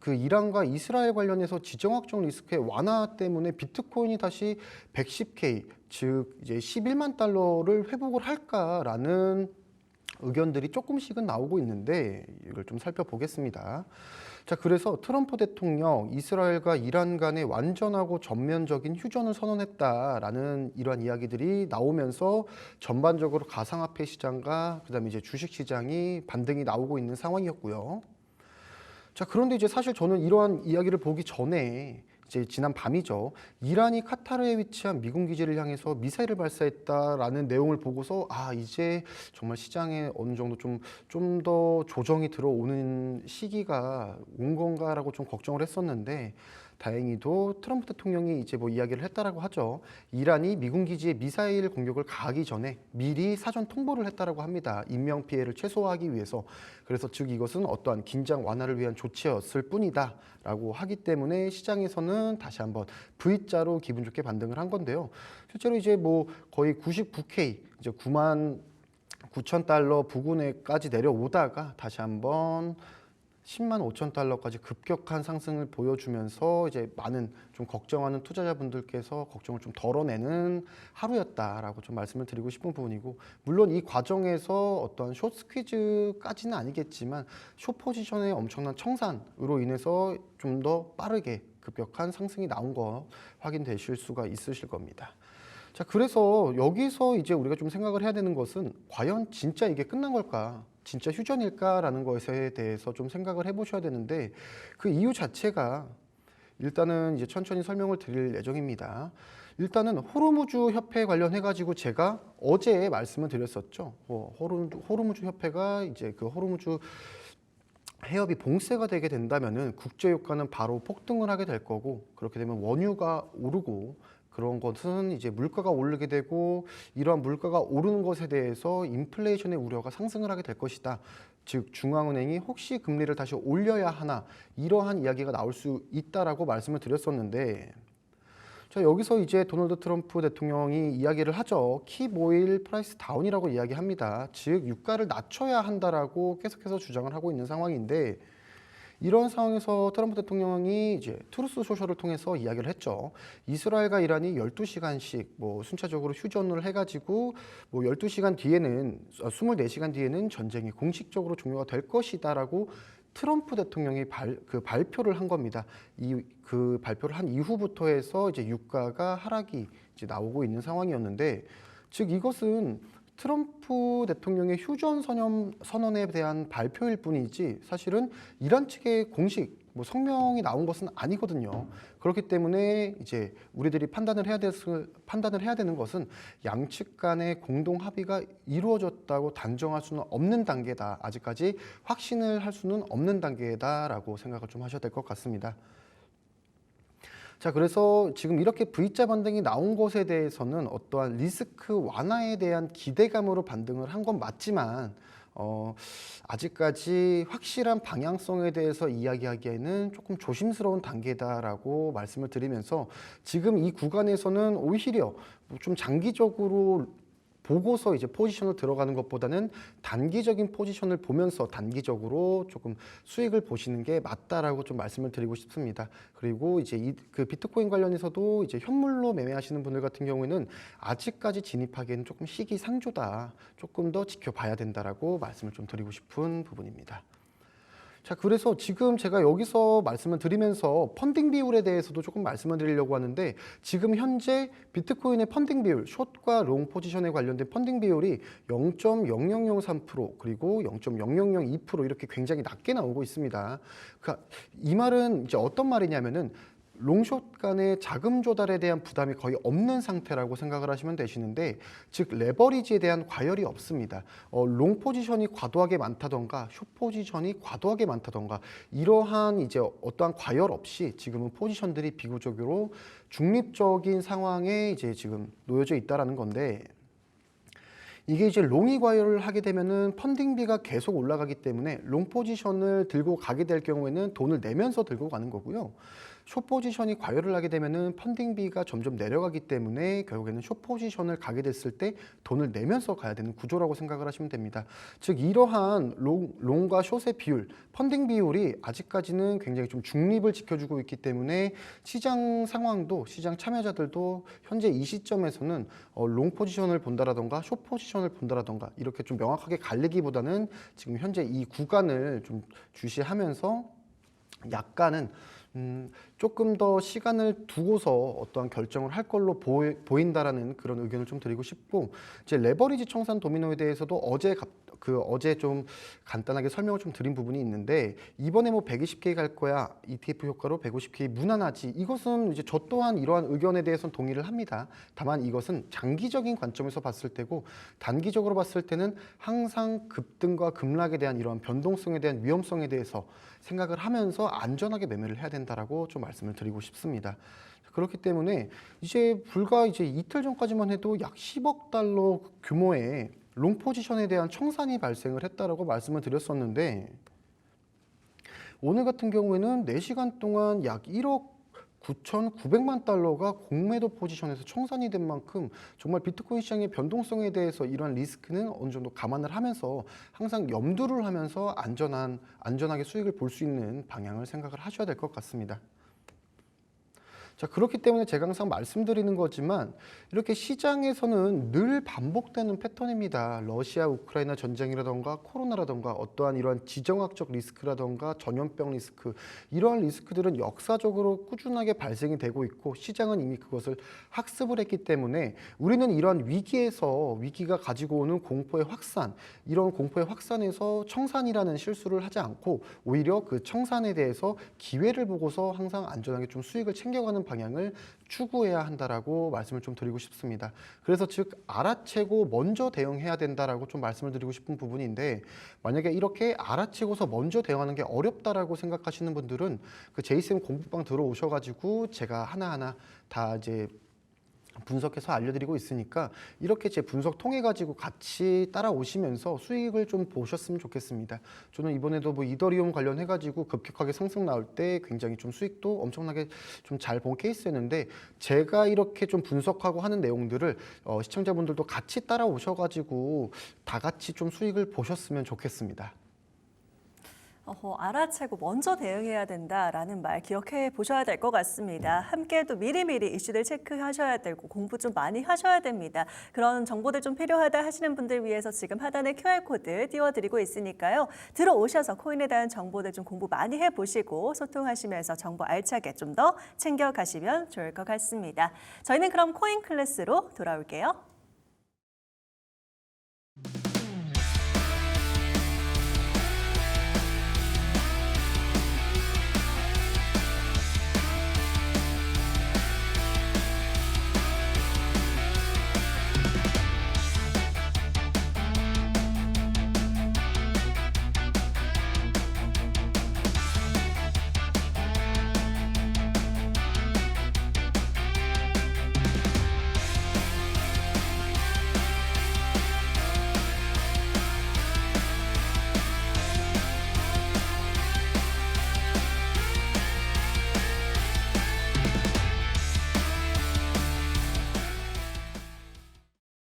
그 이란과 이스라엘 관련해서 지정학적 리스크의 완화 때문에 비트코인이 다시 110K, 즉 이제 11만 달러를 회복을 할까라는 의견들이 조금씩은 나오고 있는데 이걸 좀 살펴보겠습니다. 자, 그래서 트럼프 대통령 이스라엘과 이란 간의 완전하고 전면적인 휴전을 선언했다라는 이러한 이야기들이 나오면서 전반적으로 가상화폐 시장과 그다음에 이제 주식 시장이 반등이 나오고 있는 상황이었고요. 자, 그런데 이제 사실 저는 이러한 이야기를 보기 전에 이제 지난 밤이죠. 이란이 카타르에 위치한 미군 기지를 향해서 미사일을 발사했다라는 내용을 보고서 이제 정말 시장에 어느 정도 좀 더 조정이 들어오는 시기가 온 건가라고 좀 걱정을 했었는데 다행히도 트럼프 대통령이 이제 뭐 이야기를 했다라고 하죠. 이란이 미군 기지에 미사일 공격을 가하기 전에 미리 사전 통보를 했다라고 합니다. 인명 피해를 최소화하기 위해서. 그래서 즉 이것은 어떠한 긴장 완화를 위한 조치였을 뿐이다라고 하기 때문에 시장에서는 다시 한번 V자로 기분 좋게 반등을 한 건데요. 실제로 이제 뭐 거의 99K, 이제 9만 9천 달러 부근에까지 내려오다가 다시 한번 10만 5천 달러까지 급격한 상승을 보여주면서 이제 많은 좀 걱정하는 투자자분들께서 걱정을 좀 덜어내는 하루였다라고 좀 말씀을 드리고 싶은 부분이고, 물론 이 과정에서 어떤 숏 스퀴즈까지는 아니겠지만 숏 포지션의 엄청난 청산으로 인해서 좀 더 빠르게 급격한 상승이 나온 거 확인되실 수가 있으실 겁니다. 자, 그래서 여기서 이제 우리가 좀 생각을 해야 되는 것은 과연 진짜 이게 끝난 걸까? 진짜 휴전일까라는 것에 대해서 좀 생각을 해보셔야 되는데, 그 이유 자체가 일단은 이제 천천히 설명을 드릴 예정입니다. 일단은 호르무즈 협회 관련해 가지고 제가 어제 말씀을 드렸었죠. 호르무즈 협회가 이제 그 호르무즈 해협이 봉쇄가 되게 된다면은 국제 유가는 바로 폭등을 하게 될 거고, 그렇게 되면 원유가 오르고, 그런 것은 이제 물가가 오르게 되고, 이러한 물가가 오르는 것에 대해서 인플레이션의 우려가 상승을 하게 될 것이다. 즉 중앙은행이 혹시 금리를 다시 올려야 하나, 이러한 이야기가 나올 수 있다라고 말씀을 드렸었는데, 자, 여기서 이제 도널드 트럼프 대통령이 이야기를 하죠. Keep oil price down이라고 이야기합니다. 즉 유가를 낮춰야 한다라고 계속해서 주장을 하고 있는 상황인데, 이런 상황에서 트럼프 대통령이 이제 트루스 소셜을 통해서 이야기를 했죠. 이스라엘과 이란이 12시간씩 뭐 순차적으로 휴전을 해가지고 뭐 12시간 뒤에는 24시간 뒤에는 전쟁이 공식적으로 종료가 될 것이다라고 트럼프 대통령이 발표를 한 겁니다. 그 발표를 한 이후부터 해서 이제 유가가 하락이 이제 나오고 있는 상황이었는데, 즉 이것은 트럼프 대통령의 휴전 선언에 대한 발표일 뿐이지 사실은 이란 측의 공식 뭐 성명이 나온 것은 아니거든요. 그렇기 때문에 이제 우리들이 판단을 해야 되는 것은 양측 간의 공동 합의가 이루어졌다고 단정할 수는 없는 단계다. 아직까지 확신을 할 수는 없는 단계다라고 생각을 좀 하셔야 될 것 같습니다. 자, 그래서 지금 이렇게 V자 반등이 나온 것에 대해서는 어떠한 리스크 완화에 대한 기대감으로 반등을 한 건 맞지만 아직까지 확실한 방향성에 대해서 이야기하기에는 조금 조심스러운 단계다라고 말씀을 드리면서, 지금 이 구간에서는 오히려 좀 장기적으로 보고서 이제 포지션을 들어가는 것보다는 단기적인 포지션을 보면서 단기적으로 조금 수익을 보시는 게 맞다라고 좀 말씀을 드리고 싶습니다. 그리고 이제 그 비트코인 관련해서도 이제 현물로 매매하시는 분들 같은 경우에는 아직까지 진입하기에는 조금 시기상조다. 조금 더 지켜봐야 된다라고 말씀을 좀 드리고 싶은 부분입니다. 자, 그래서 지금 제가 여기서 말씀을 드리면서 펀딩 비율에 대해서도 조금 말씀을 드리려고 하는데, 지금 현재 비트코인의 펀딩 비율, 숏과 롱 포지션에 관련된 펀딩 비율이 0.0003% 그리고 0.0002% 이렇게 굉장히 낮게 나오고 있습니다. 그러니까 이 말은 이제 어떤 말이냐면은 롱숏 간의 자금 조달에 대한 부담이 거의 없는 상태라고 생각을 하시면 되시는데, 즉 레버리지에 대한 과열이 없습니다. 롱 포지션이 과도하게 많다던가 숏 포지션이 과도하게 많다던가 이러한 이제 어떠한 과열 없이 지금은 포지션들이 비교적으로 중립적인 상황에 이제 지금 놓여져 있다라는 건데, 이게 이제 롱이 과열을 하게 되면은 펀딩비가 계속 올라가기 때문에 롱 포지션을 들고 가게 될 경우에는 돈을 내면서 들고 가는 거고요. 숏 포지션이 과열을 하게 되면은 펀딩비가 점점 내려가기 때문에 결국에는 숏 포지션을 가게 됐을 때 돈을 내면서 가야 되는 구조라고 생각을 하시면 됩니다. 즉 이러한 롱과 숏의 비율, 펀딩 비율이 아직까지는 굉장히 좀 중립을 지켜주고 있기 때문에 시장 상황도 시장 참여자들도 현재 이 시점에서는 롱 포지션을 본다라던가 숏 포지션을 본다라던가 이렇게 좀 명확하게 갈리기보다는 지금 현재 이 구간을 좀 주시하면서 약간은 조금 더 시간을 두고서 어떠한 결정을 할 걸로 보인다라는 그런 의견을 좀 드리고 싶고, 이제 레버리지 청산 도미노에 대해서도 어제 좀 간단하게 설명을 좀 드린 부분이 있는데, 이번에 뭐 120K 갈 거야, ETF 효과로 150K 무난하지, 이것은 이제 저 또한 이러한 의견에 대해서는 동의를 합니다. 다만 이것은 장기적인 관점에서 봤을 때고, 단기적으로 봤을 때는 항상 급등과 급락에 대한 이러한 변동성에 대한 위험성에 대해서 생각을 하면서 안전하게 매매를 해야 된다라고 좀 말씀을 드리고 싶습니다. 그렇기 때문에 이제 불과 이제 이틀 전까지만 해도 약 10억 달러 규모의 롱 포지션에 대한 청산이 발생을 했다라고 말씀을 드렸었는데, 오늘 같은 경우에는 4시간 동안 약 1억 9,900만 달러가 공매도 포지션에서 청산이 된 만큼 정말 비트코인 시장의 변동성에 대해서 이러한 리스크는 어느 정도 감안을 하면서 항상 염두를 하면서 안전하게 수익을 볼 수 있는 방향을 생각을 하셔야 될 것 같습니다. 자, 그렇기 때문에 제가 항상 말씀드리는 거지만 이렇게 시장에서는 늘 반복되는 패턴입니다. 러시아 우크라이나 전쟁이라던가 코로나라던가 어떠한 이러한 지정학적 리스크라던가 전염병 리스크, 이러한 리스크들은 역사적으로 꾸준하게 발생이 되고 있고 시장은 이미 그것을 학습을 했기 때문에 우리는 이러한 위기가 가지고 오는 공포의 확산, 이런 공포의 확산에서 청산이라는 실수를 하지 않고 오히려 그 청산에 대해서 기회를 보고서 항상 안전하게 좀 수익을 챙겨가는 방향을 추구해야 한다라고 말씀을 좀 드리고 싶습니다. 그래서 즉 알아채고 먼저 대응해야 된다라고 좀 말씀을 드리고 싶은 부분인데, 만약에 이렇게 알아채고서 먼저 대응하는 게 어렵다라고 생각하시는 분들은 그 제이쌤 공부방 들어오셔가지고 제가 하나하나 다 이제 분석해서 알려드리고 있으니까 이렇게 제 분석 통해 가지고 같이 따라오시면서 수익을 좀 보셨으면 좋겠습니다. 저는 이번에도 뭐 이더리움 관련해 가지고 급격하게 상승 나올 때 굉장히 좀 수익도 엄청나게 좀 잘 본 케이스였는데, 제가 이렇게 좀 분석하고 하는 내용들을 시청자분들도 같이 따라오셔 가지고 다 같이 좀 수익을 보셨으면 좋겠습니다. 알아채고 먼저 대응해야 된다라는 말 기억해 보셔야 될 것 같습니다. 함께 또 미리미리 이슈들 체크하셔야 되고 공부 좀 많이 하셔야 됩니다. 그런 정보들 좀 필요하다 하시는 분들 위해서 지금 하단에 QR코드 띄워드리고 있으니까요. 들어오셔서 코인에 대한 정보들 좀 공부 많이 해보시고 소통하시면서 정보 알차게 좀 더 챙겨가시면 좋을 것 같습니다. 저희는 그럼 코인 클래스로 돌아올게요.